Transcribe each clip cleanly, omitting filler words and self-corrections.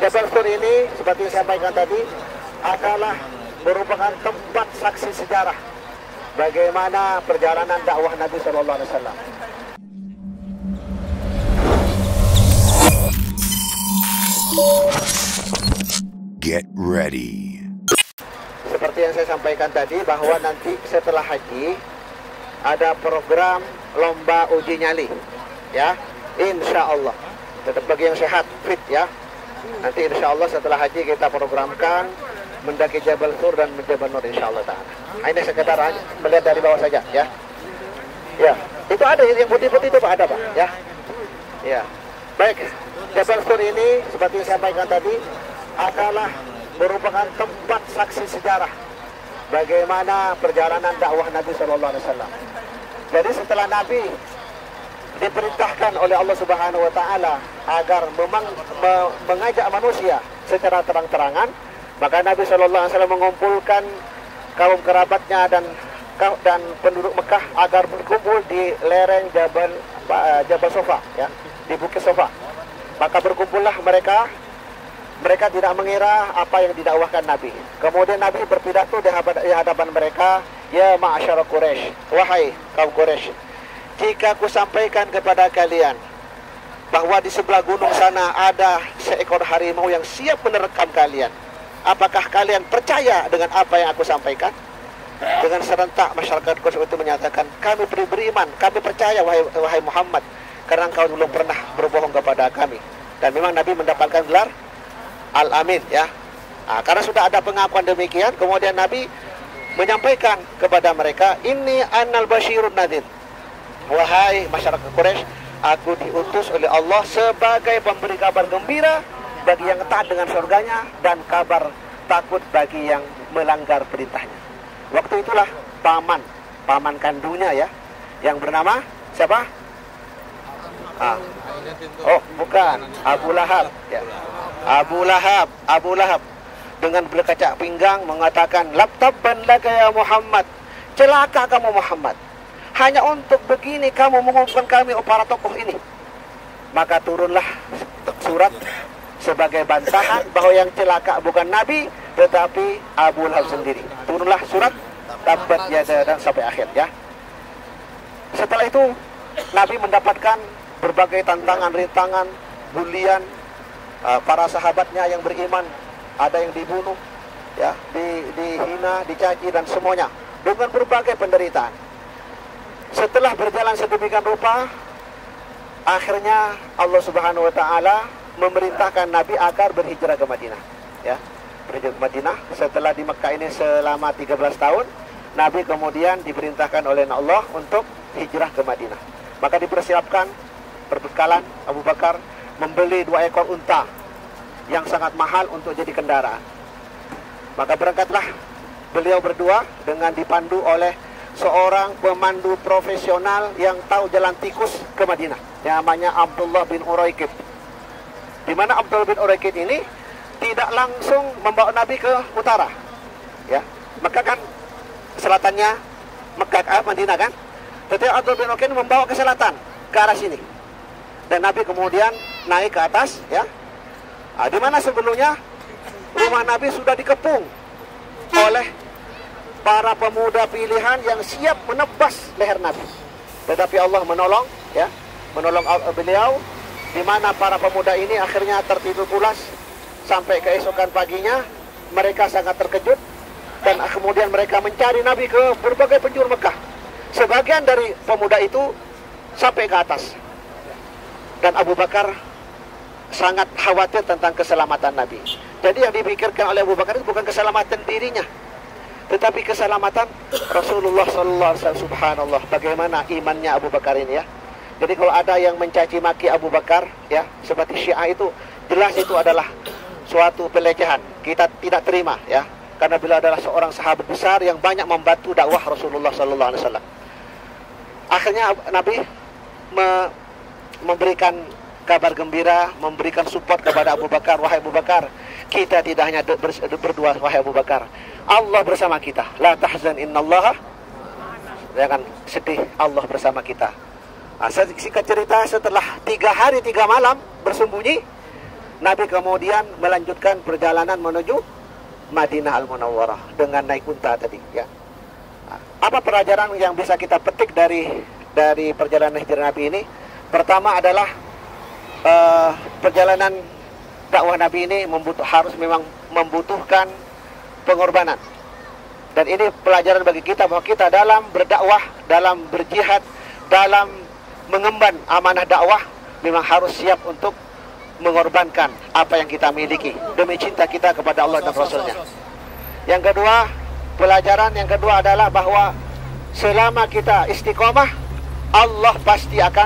Jabal Sur ini seperti yang saya sampaikan tadi adalah merupakan tempat saksi sejarah bagaimana perjalanan dakwah Nabi Sallallahu Alaihi Wasallam. Get ready. Seperti yang saya sampaikan tadi bahwa nanti setelah haji ada program lomba uji nyali, ya, insya Allah. Tetap bagi yang sehat, fit ya. Nanti insya Allah setelah haji kita programkan mendaki Jabal Sur dan Jabal Nur insya Allah ta'ala. Ini sekedar melihat dari bawah saja ya. Ya, itu ada yang putih-putih itu Pak, ada Pak ya. Ya. Baik, Jabal Sur ini seperti yang saya sampaikan tadi adalah merupakan tempat saksi sejarah bagaimana perjalanan dakwah Nabi Sallallahu Alaihi Wasallam. Jadi setelah Nabi diperintahkan oleh Allah Subhanahu Wa Taala agar mengajak manusia secara terang-terangan, maka Nabi Sallallahu Alaihi Wasallam mengumpulkan kaum kerabatnya dan penduduk Mekah agar berkumpul di lereng Jabal Sofa, ya, di Bukit Sofa. Maka berkumpullah mereka tidak mengira apa yang didakwahkan Nabi. Kemudian Nabi berpidato di hadapan mereka, ya ma'asyara Quraisy, wahai kaum Quraisy, jika aku sampaikan kepada kalian bahwa di sebelah gunung sana ada seekor harimau yang siap menerkam kalian, apakah kalian percaya dengan apa yang aku sampaikan? Dengan serentak masyarakat Quraisy itu menyatakan, kami beriman, kami percaya wahai Muhammad, karena engkau belum pernah berbohong kepada kami. Dan memang Nabi mendapatkan gelar Al-Amin ya. Karena sudah ada pengakuan demikian, kemudian Nabi menyampaikan kepada mereka, ini anal basyirun nadir. Wahai masyarakat Quraisy, aku diutus oleh Allah sebagai pemberi kabar gembira bagi yang taat dengan surganya dan kabar takut bagi yang melanggar perintahnya. Waktu itulah paman kandungnya ya, yang bernama siapa? Oh bukan, Abu Lahab ya. Abu Lahab dengan berkacak pinggang mengatakan, labtabban laka ya Muhammad, celaka kamu Muhammad, hanya untuk begini kamu mengumumkan kami para tokoh ini. Maka turunlah surat sebagai bantahan bahwa yang celaka bukan Nabi tetapi Abu Lahab sendiri. Turunlah surat tabbat yada dan sampai akhir ya. Setelah itu Nabi mendapatkan berbagai tantangan, rintangan, bulian. Para sahabatnya yang beriman ada yang dibunuh ya, dihina, dicaci dan semuanya dengan berbagai penderitaan. Setelah berjalan sedemikian rupa, akhirnya Allah Subhanahu Wa Taala memerintahkan Nabi agar berhijrah ke Madinah ya, berhijrah ke Madinah. Setelah di Mekah ini selama 13 tahun, Nabi kemudian diperintahkan oleh Allah untuk hijrah ke Madinah. Maka dipersiapkan perbekalan. Abu Bakar membeli 2 ekor unta yang sangat mahal untuk jadi kendaraan. Maka berangkatlah beliau berdua dengan dipandu oleh seorang pemandu profesional yang tahu jalan tikus ke Madinah, yang namanya Abdullah bin Uraikid. Di mana Abdullah bin Uraikid ini tidak langsung membawa Nabi ke utara ya, Mekah kan selatannya Mekah Madinah kan, tetapi Abdullah bin Uraikid membawa ke selatan, ke arah sini. Dan Nabi kemudian naik ke atas ya. Di mana sebelumnya rumah Nabi sudah dikepung oleh para pemuda pilihan yang siap menebas leher Nabi. Tetapi Allah menolong ya, menolong beliau, di mana para pemuda ini akhirnya tertidur pulas sampai keesokan paginya. Mereka sangat terkejut dan kemudian mereka mencari Nabi ke berbagai penjuru Mekah. Sebagian dari pemuda itu sampai ke atas. Dan Abu Bakar sangat khawatir tentang keselamatan Nabi. Jadi yang dipikirkan oleh Abu Bakar itu bukan keselamatan dirinya, tetapi keselamatan Rasulullah Sallallahu Alaihi Wasallam. Subhanallah, bagaimana imannya Abu Bakar ini ya. Jadi kalau ada yang mencaci maki Abu Bakar ya, seperti Syiah itu, jelas itu adalah suatu pelecehan. Kita tidak terima ya, karena beliau adalah seorang sahabat besar yang banyak membantu dakwah Rasulullah Sallallahu Alaihi Wasallam. Akhirnya Nabi memberikan kabar gembira, memberikan support kepada Abu Bakar. Wahai Abu Bakar, kita tidak hanya berdua, wahai Abu Bakar, Allah bersama kita. La tahzan innallaha, jangan sedih, Allah bersama kita. Singkat cerita, setelah 3 hari 3 malam bersembunyi, Nabi kemudian melanjutkan perjalanan menuju Madinah Al-Munawwarah dengan naik unta tadi, ya. Apa pelajaran yang bisa kita petik dari perjalanan hijrah Nabi ini? Pertama adalah perjalanan dakwah Nabi ini harus memang membutuhkan pengorbanan. Dan ini pelajaran bagi kita bahwa kita dalam berdakwah, dalam berjihad, dalam mengemban amanah dakwah memang harus siap untuk mengorbankan apa yang kita miliki demi cinta kita kepada Allah dan Rasulnya. Yang kedua, pelajaran yang kedua adalah bahwa selama kita istiqomah, Allah pasti akan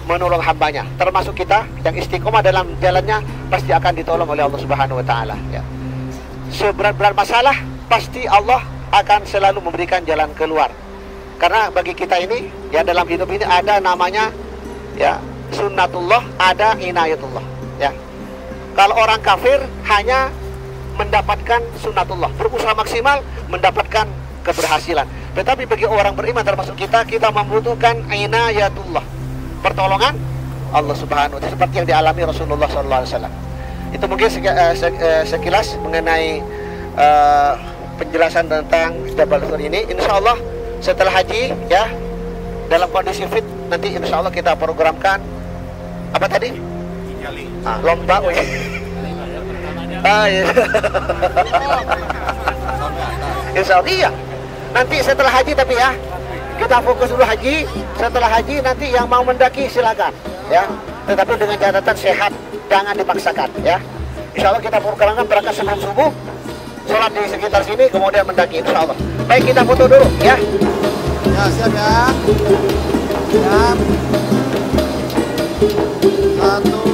menolong hambanya. Termasuk kita yang istiqomah dalam jalannya pasti akan ditolong oleh Allah Subhanahu wa taala, ya. Seberat-berat masalah pasti Allah akan selalu memberikan jalan keluar. Karena bagi kita ini, ya, dalam hidup ini ada namanya, ya, sunnatullah, ada inayatullah, ya. Kalau orang kafir hanya mendapatkan sunnatullah, berusaha maksimal mendapatkan keberhasilan. Tetapi bagi orang beriman termasuk kita membutuhkan inayatullah, pertolongan Allah Subhanahu wa taala, seperti yang dialami Rasulullah SAW. Itu mungkin sekilas mengenai penjelasan tentang Jabal Sur ini. Insya Allah setelah haji, ya, dalam kondisi fit, nanti insya Allah kita programkan apa tadi? Lomba, iya. Insya Allah, iya. Nanti setelah haji, tapi ya kita fokus dulu haji. Setelah haji nanti yang mau mendaki silakan, ya. Tetapi dengan catatan sehat, jangan dipaksakan, ya. Insya Allah kita programkan berangkat sebelum subuh, sholat di sekitar sini, kemudian mendaki, insya Allah. Baik, kita foto dulu, ya. Ya, siap ya. Siap. 1